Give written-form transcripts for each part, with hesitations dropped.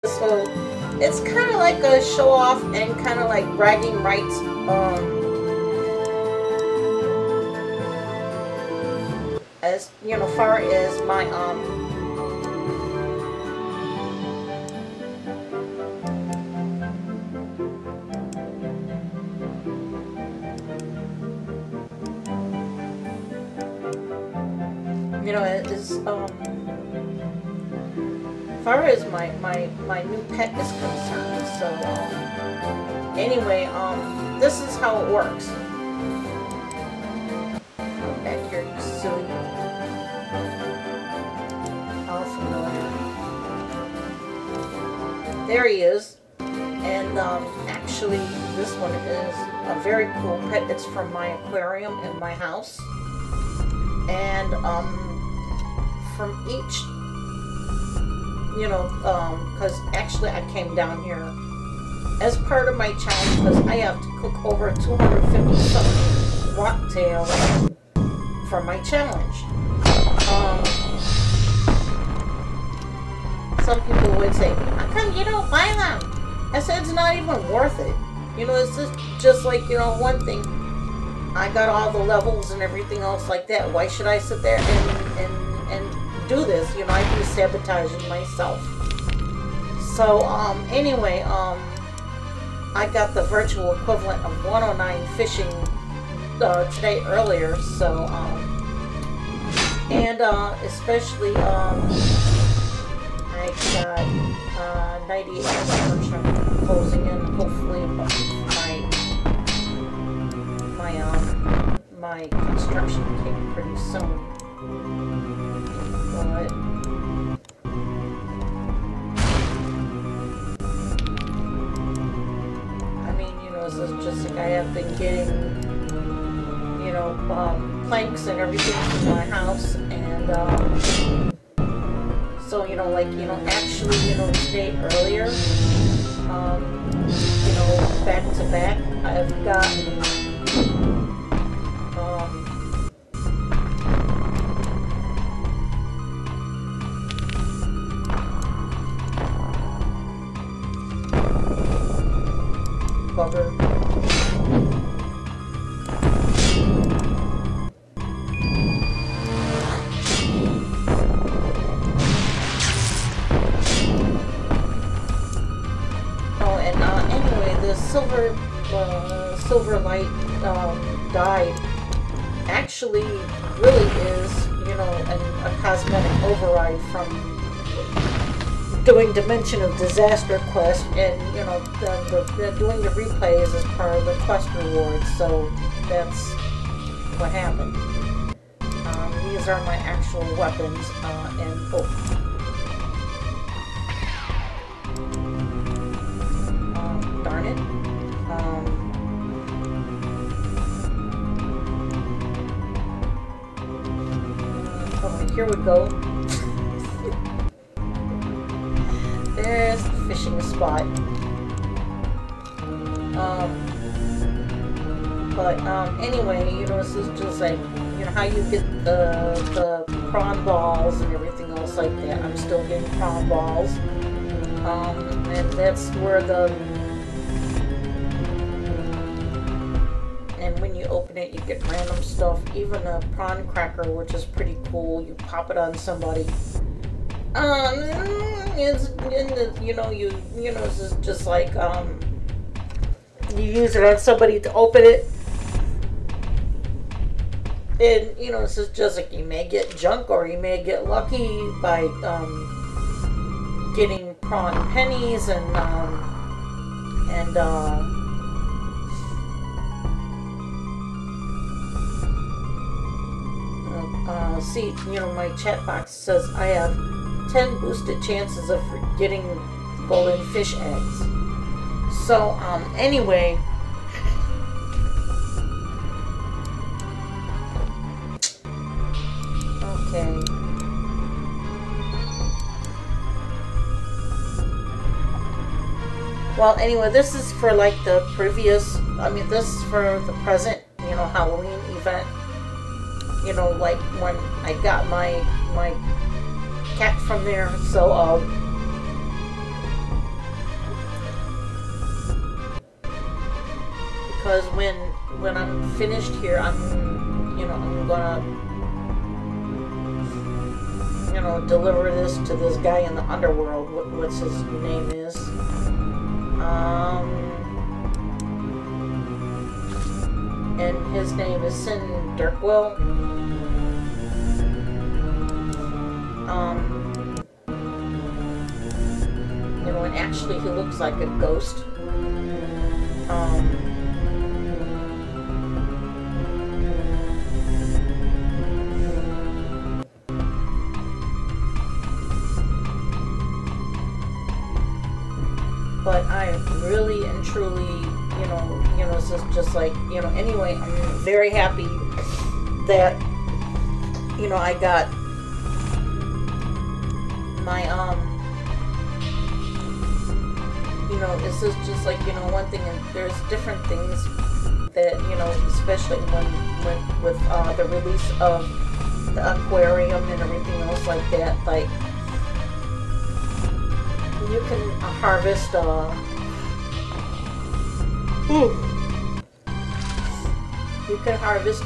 So it's kind of like a show off and kind of like bragging rights. As you know, far as my you know, it is as far as my new pet is concerned. So anyway, this is how it works. Back here, you silly. All familiar. There he is. And actually, this one is a very cool pet. It's from my aquarium in my house. And from each, you know, because actually I came down here as part of my challenge because I have to cook over 250 something rocktails for my challenge. Some people would say, how come you don't buy them? I said, it's not even worth it. You know, it's just like, you know, one thing. I got all the levels and everything else like that. Why should I sit there and do this? You know, I'd be sabotaging myself. So, anyway, I got the virtual equivalent of 109 fishing today earlier. So, and especially, I got 98 construction closing in. Hopefully, my construction came pretty soon. But I mean, you know, it's just like I have been getting, you know, planks and everything from my house, and so, you know, like, you know, actually, you know, today earlier, you know, back to back, I've gotten bugger. Oh, and anyway, the silver light dye actually really is, you know, a cosmetic override from doing Dimension of Disaster quest, and you know, doing the replays as part of the quest rewards. So that's what happened. These are my actual weapons, and darn it. Oh, here we go. There's the fishing spot. But anyway, you know, this is just like, you know, how you get the prawn balls and everything else like that. I'm still getting prawn balls. And that's where and when you open it, you get random stuff. Even a prawn cracker, which is pretty cool. You pop it on somebody. It's, you know, it's just like, you use it on somebody to open it, and, you know, it's just like, you may get junk, or you may get lucky by, getting prawn pennies, and see, you know, my chat box says I have 10 boosted chances of getting golden fish eggs. So, anyway, okay. Well, anyway, this is for like the previous, I mean, this is for the present, you know, Halloween event. You know, like when I got my cat from there. So, Because when I'm finished here, I'm, you know, I'm gonna, you know, deliver this to this guy in the underworld. What's his name is? And his name is Sin Dirkwell. You know, and actually he looks like a ghost. But I really and truly, you know, it's just like, you know, anyway, I'm very happy that, you know, I got my, you know, this is just like, you know, one thing, and there's different things that, you know, especially with the release of the aquarium and everything else like that, like, you can harvest, you can harvest,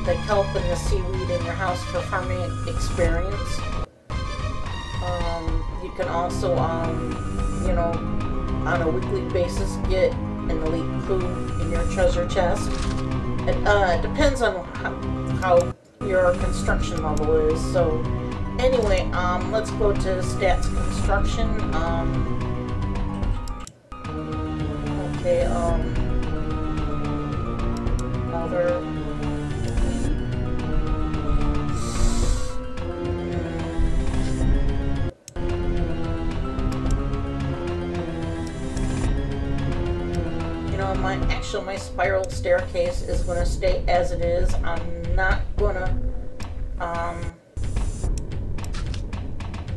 the kelp and the seaweed in your house for farming experience. You can also, you know, on a weekly basis get an elite clue in your treasure chest. It depends on how your construction level is. So anyway, let's go to stats construction. Okay, other. You know, my spiral staircase is going to stay as it is. I'm not going to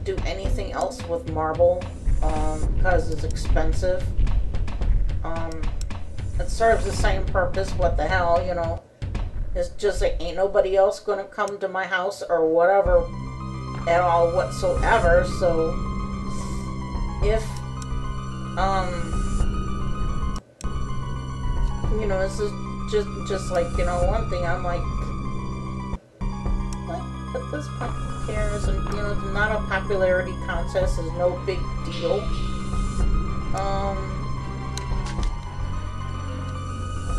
do anything else with marble because it's expensive. It serves the same purpose. What the hell, you know? It's just like ain't nobody else going to come to my house or whatever at all whatsoever. So if you know, this is just like, you know, one thing I'm like at this point, who cares? And you know, it's not a popularity contest, is no big deal.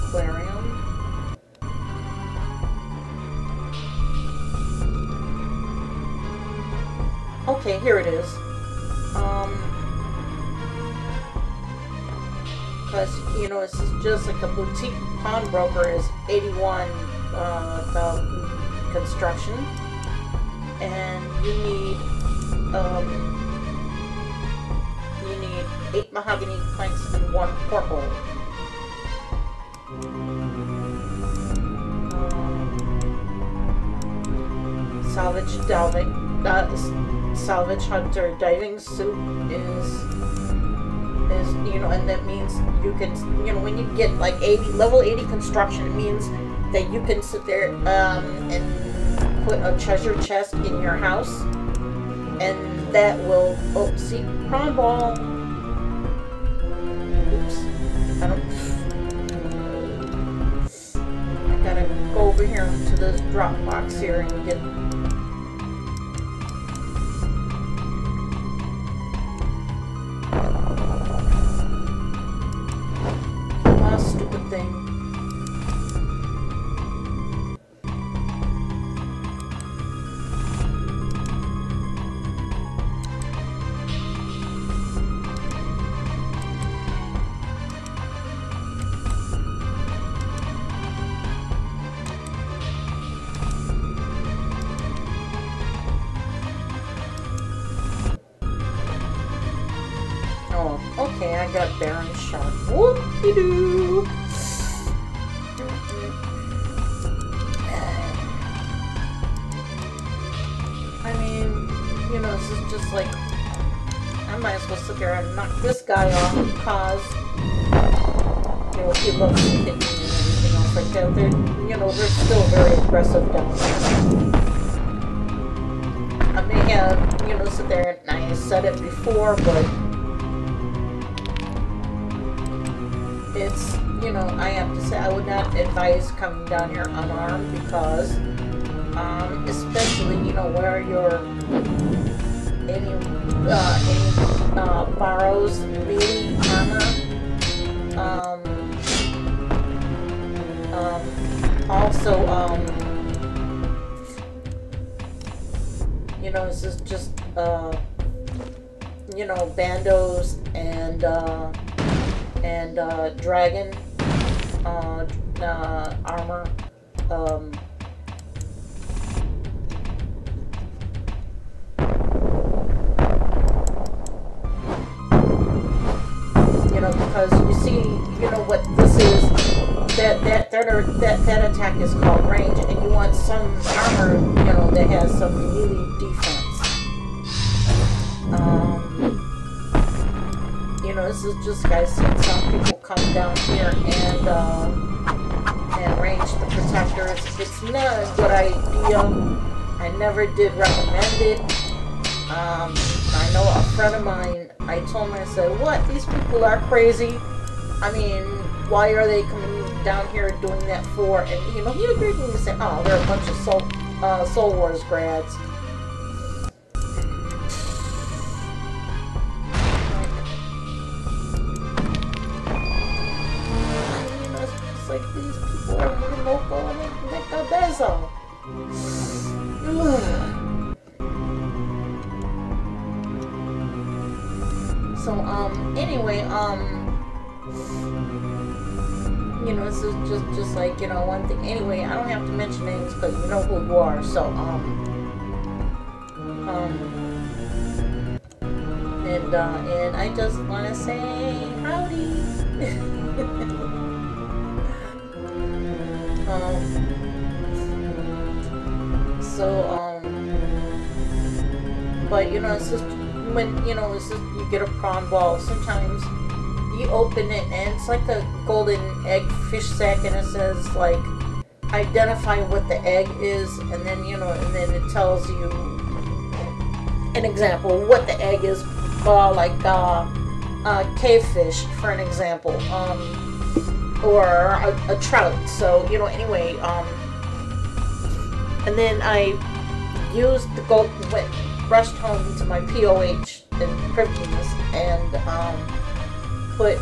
Aquarium. Okay, here it is. Because, you know, it's just like a boutique pawnbroker is 81,000 construction, and you need 8 mahogany planks and 1 portal. Salvage hunter diving suit is, you know, and that means you can, you know, when you get like level 80 construction, it means that you can sit there and put a treasure chest in your house, and that will, oh, see, prawn ball. Oops, I gotta go over here to this drop box here and get. Stupid thing. Oh, okay, I got Baron Shark. Whoop-de-doo! I mean, you know, this is just like, I might as well sit there and knock this guy off because, you know, he loves to hit me and everything else like that. They're, you know, they're still very aggressive down there. I may have, you know, some there, and I said it before, but it's, you know, I have to say I would not advise coming down here unarmed because, especially, you know, where your any borrows melee armor. Also, you know, this is just, you know, bandos and dragon armor. You know, because you see, you know what this is. That attack is called range, and you want some armor, you know, that has some melee defense. You know, this is just, guys, some people come down here and range the protectors. It's not a good idea. I never did recommend it. I know a friend of mine, I told him, I said, what? These people are crazy. I mean, why are they coming down here doing that for? And, you know, he agreed with me and said, oh, they're a bunch of Soul Wars grads. You know, it's like these people are really local and they make a bezo. So, anyway, you know, this is just like, you know, one thing. Anyway, I don't have to mention names because you know who you are. So, and I just want to say howdy. But you know, it's just when, you know, it's just, you get a prawn ball. Sometimes you open it and it's like a golden egg fish sack, and it says like identify what the egg is, and then, you know, and then it tells you an example what the egg is, like cave fish for an example, or a trout. So, you know, anyway, and then I used the gold, rushed home to my POH and privileges and put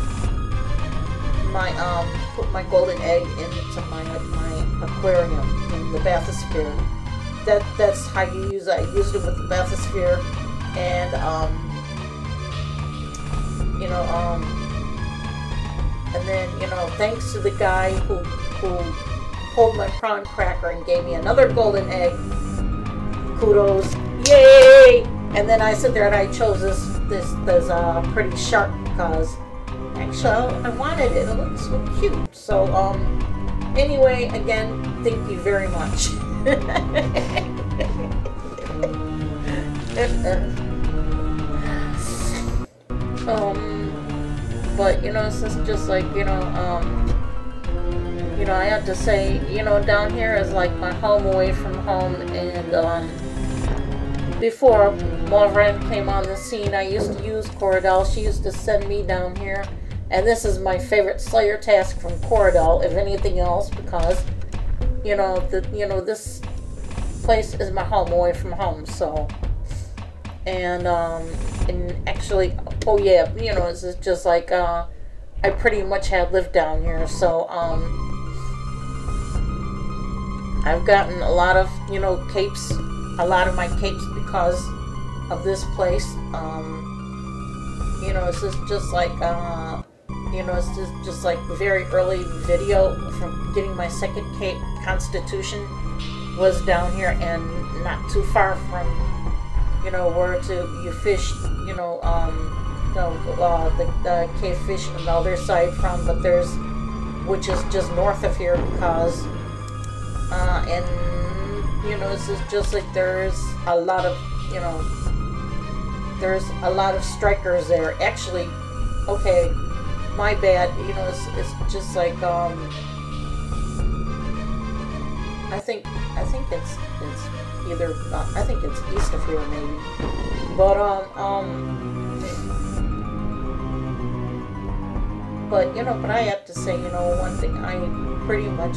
my golden egg into my aquarium in the bathysphere. That's how you use it. I used it with the bathysphere, and you know, and then, you know, thanks to the guy who pulled my prawn cracker and gave me another golden egg. Kudos, yay! And then I sit there and I chose this pretty shark because actually I wanted it. It looks so cute. So anyway, again, thank you very much. But you know, it's just like, you know, I have to say, you know, down here is like my home away from home. And before Mauvren came on the scene, I used to use Corridel. She used to send me down here, and this is my favorite Slayer task from Corridel, if anything else, because you know, this place is my home away from home. So, and actually, oh yeah, you know, it's just like I pretty much had lived down here. So I've gotten a lot of, you know, capes, a lot of my capes because of this place. You know, it's just like you know, it's just like very early video from getting my second cape. Constitution was down here and not too far from, you know, where you fish, you know, the cave fish on the other side from, but there's, which is just north of here, because and you know, this is just like there's a lot of, you know, there's a lot of strikers there. Actually, okay, my bad. You know, it's just like I think it's either, I think it's east of here maybe. But, but, you know, but I have to say, you know, one thing I pretty much,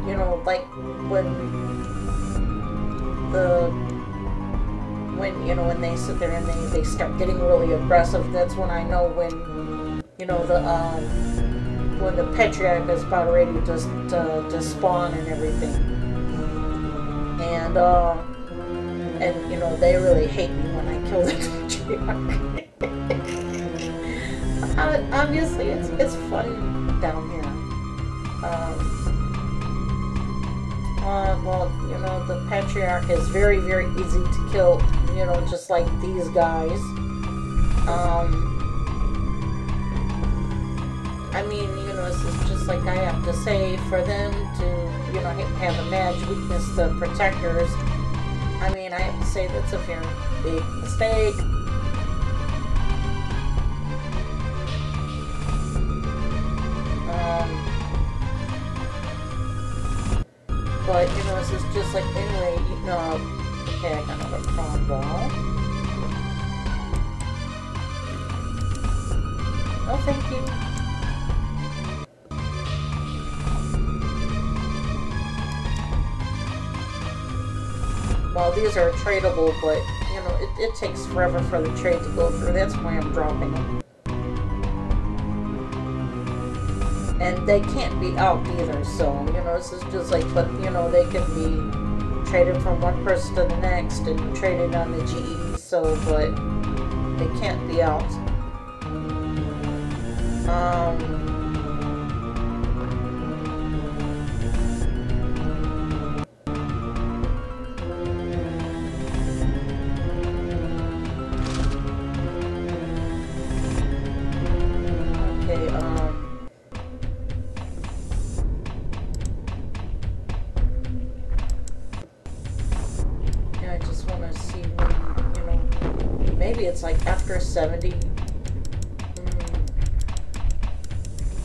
you know, like when, you know, when they sit there and they start getting really aggressive, that's when I know when, you know, when the Patriarch is about ready to spawn and everything. And you know, they really hate me when I kill the Patriarch. Obviously, it's fun down here. Well, you know, the Patriarch is very, very easy to kill, you know, just like these guys. I mean, you know, this is just like I have to say, for them to, you know, have a mad weakness, the Protectors, I mean, I have to say that's a very big mistake. But, you know, this is just like, anyway, you know, okay, I got another prawn ball. Oh, thank you. Well, these are tradable, but, you know, it takes forever for the trade to go through. That's why I'm dropping them. And they can't be out either, so, you know, this is just like, but, you know, they can be traded from one person to the next and traded on the GE, so, but they can't be out. It's like after 70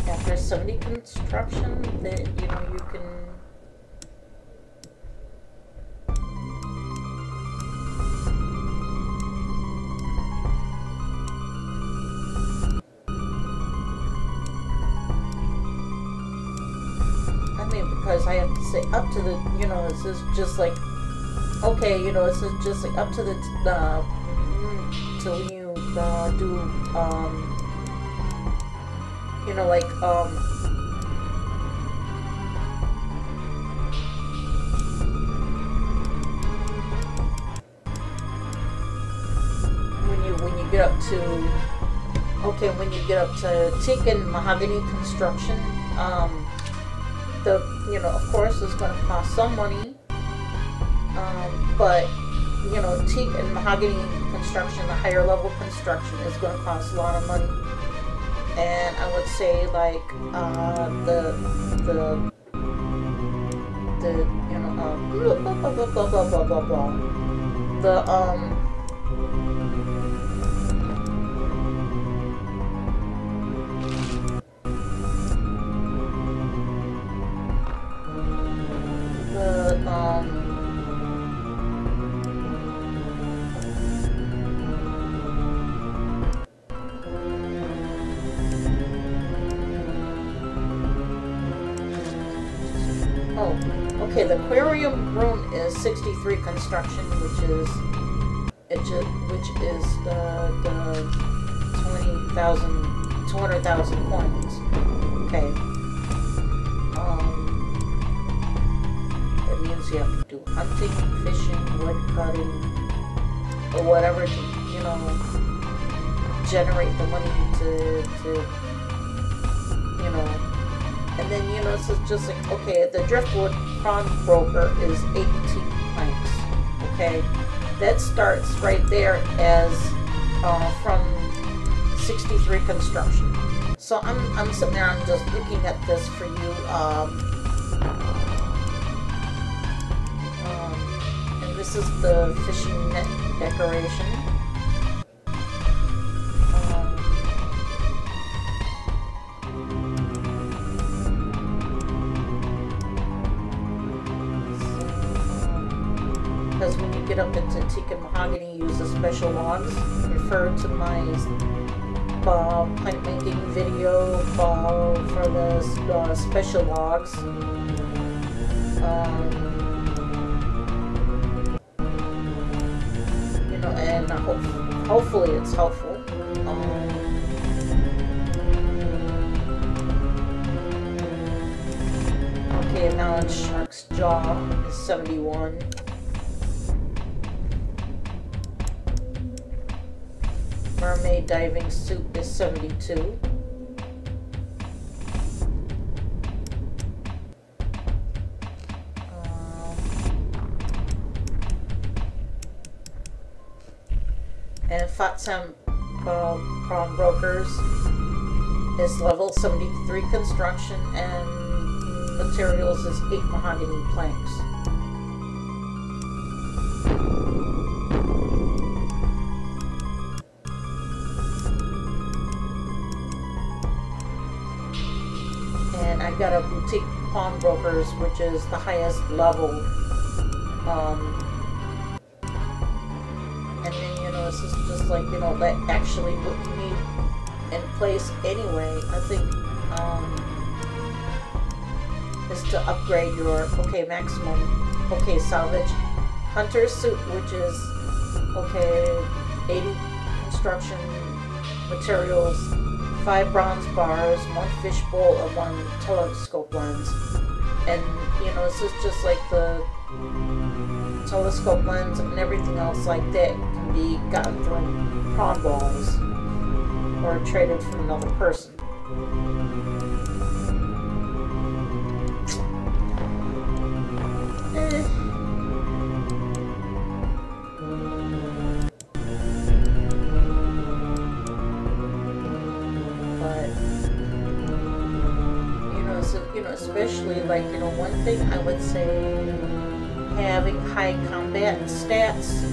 after 70 construction that, you know, you can I mean, because I have to say up to the, you know, this is just like, okay, you know, this is just like up to the so when you do, you know, like, when you get up to, okay, when you get up to teak and mahogany construction, you know, of course, it's going to cost some money, but, you know, teak and mahogany construction, the higher level construction, is going to cost a lot of money. And I would say, like, the you know, blah blah blah blah blah blah blah. Okay, the aquarium room is 63 construction, which is the 200,000 coins. Okay. That means you have to do hunting, fishing, wood cutting, or whatever to, you know, generate the money to you know. And then, you know, this is just like, okay, the driftwood prawn broker is 18 planks, okay? That starts right there as from 63 construction. So I'm sitting there, I'm just looking at this for you. And this is the fishing net decoration. Because get up into teak and mahogany, use the special logs. Refer to my plant making video for the special logs. You know, and hopefully it's helpful. Okay, now it's Shark's Jaw is 71. Mermaid diving suit is 72. And Fatsam Pawnbrokers is level 73 construction, and materials is 8 mahogany planks. And I got a boutique pawnbrokers, which is the highest level. And then, you know, this is just like, you know, that actually what you need in place anyway. I think is to upgrade your maximum salvage hunter suit, which is 80 construction materials, 5 bronze bars, 1 fishbowl, and 1 telescope lens. And you know, this is just like the telescope lens and everything else like that can be gotten from pawn balls or traded from another person. Especially, like, you know, one thing I would say, having high combat stats,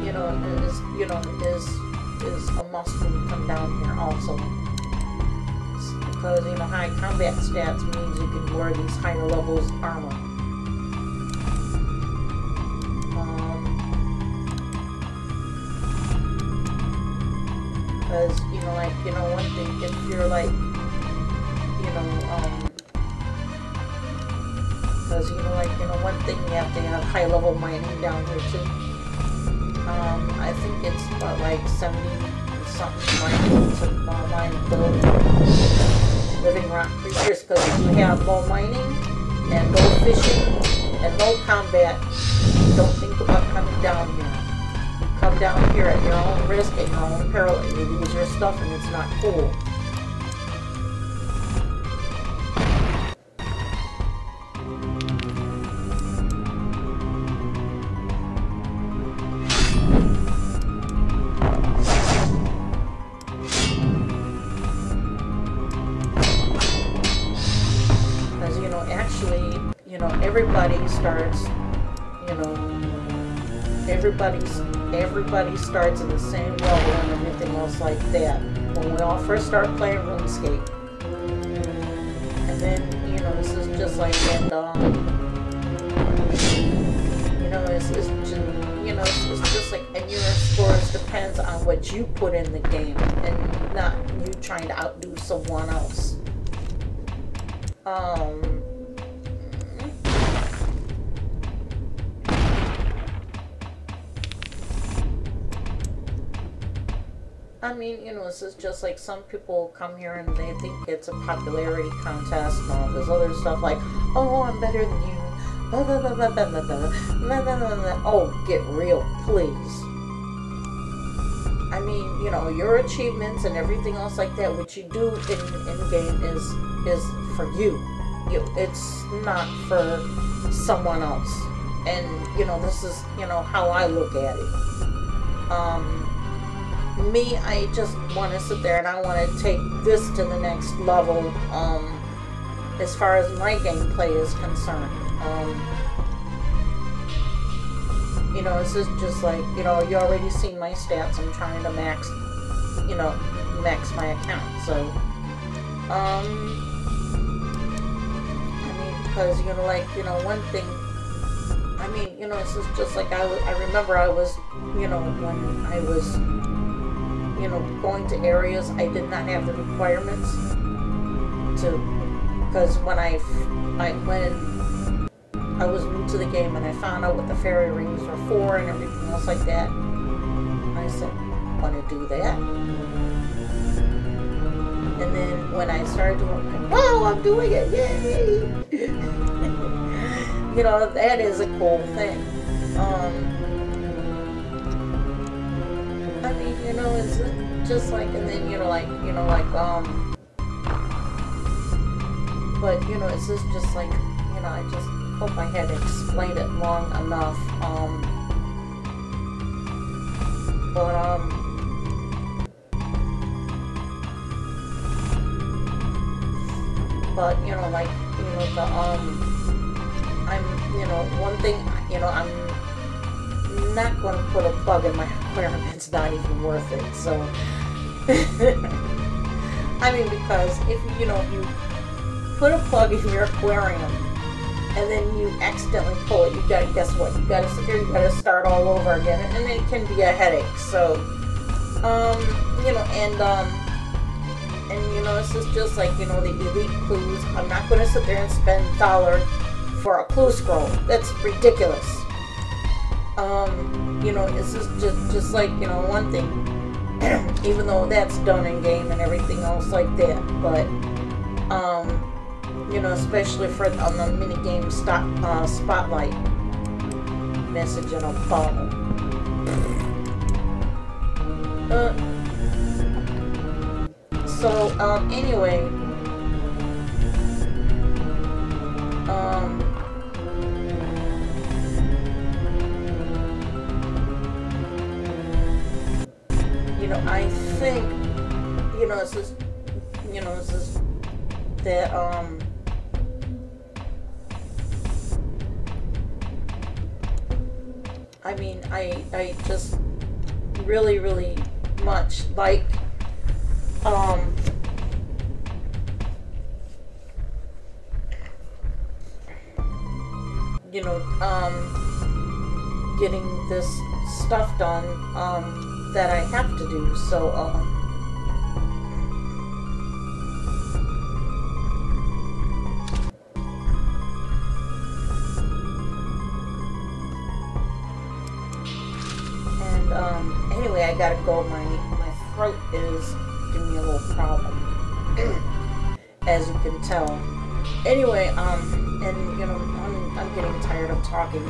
you know, is a must when you come down here also. Because, you know, high combat stats means you can wear these higher levels armor. Because, you know, like, you know, one thing, if you're like, because, you know, like, you know, one thing, you have to have high level mining down here too. I think it's about like 70 something mining to mine the living rock creatures, because if you have low mining and no fishing and no combat, don't think about coming down here. You come down here at your own risk and your own peril, and you lose your stuff, and it's not cool. Everybody starts, you know, everybody starts at the same level and everything else like that. When we all first start playing RuneScape, and then, you know, this is just like, and you know, it's just, you know, it's just like, and your scores depends on what you put in the game, and not you trying to outdo someone else. I mean, you know, this is just like some people come here and they think it's a popularity contest and all this other stuff like, oh, I'm better than you, blah, blah, blah, blah, blah, blah, blah, blah, blah, blah, blah. Oh, get real, please. I mean, you know, your achievements and everything else like that, what you do in game is for you. It's not for someone else. And, you know, this is, you know, how I look at it. Me, I just want to sit there and I want to take this to the next level, as far as my gameplay is concerned. You know, this is just like, you know, you already seen my stats. I'm trying to max my account. So, I mean, because, you know, like, you know, one thing, I I mean, you know, it's just like I remember I was, you know, when I was, you know, going to areas, I did not have the requirements to, because when when I was new to the game and I found out what the fairy rings were for and everything else like that, I said, want to do that. And then when I started doing it, wow, I'm doing it, yay! You know, that is a cool thing. I mean, you know, it's just like, and then, you know, like, but, you know, it's just like, you know, I just hope I had explained it long enough, but, you know, like, you know, you know, one thing, you know, I'm not going to put a plug in my aquarium. It's not even worth it. So, I mean, because if, you know, you put a plug in your aquarium and then you accidentally pull it, you got to, guess what? You got to sit there, you got to start all over again. And it can be a headache. So, you know, and you know, this is just like, you know, the Elite Clues. I'm not going to sit there and spend $1 for a clue scroll. That's ridiculous. You know, it's just like, you know, one thing, even though that's done in game and everything else like that, but, you know, especially for on the mini game spotlight message in a bottle. So, anyway, you know, I think, you know, it's just, you know, it's just that, I mean, I just really, really much like, you know, getting this stuff done, that I have to do, so, and, anyway, I gotta go. My throat is giving me a little problem, as you can tell. Anyway, and, you know, I'm getting tired of talking,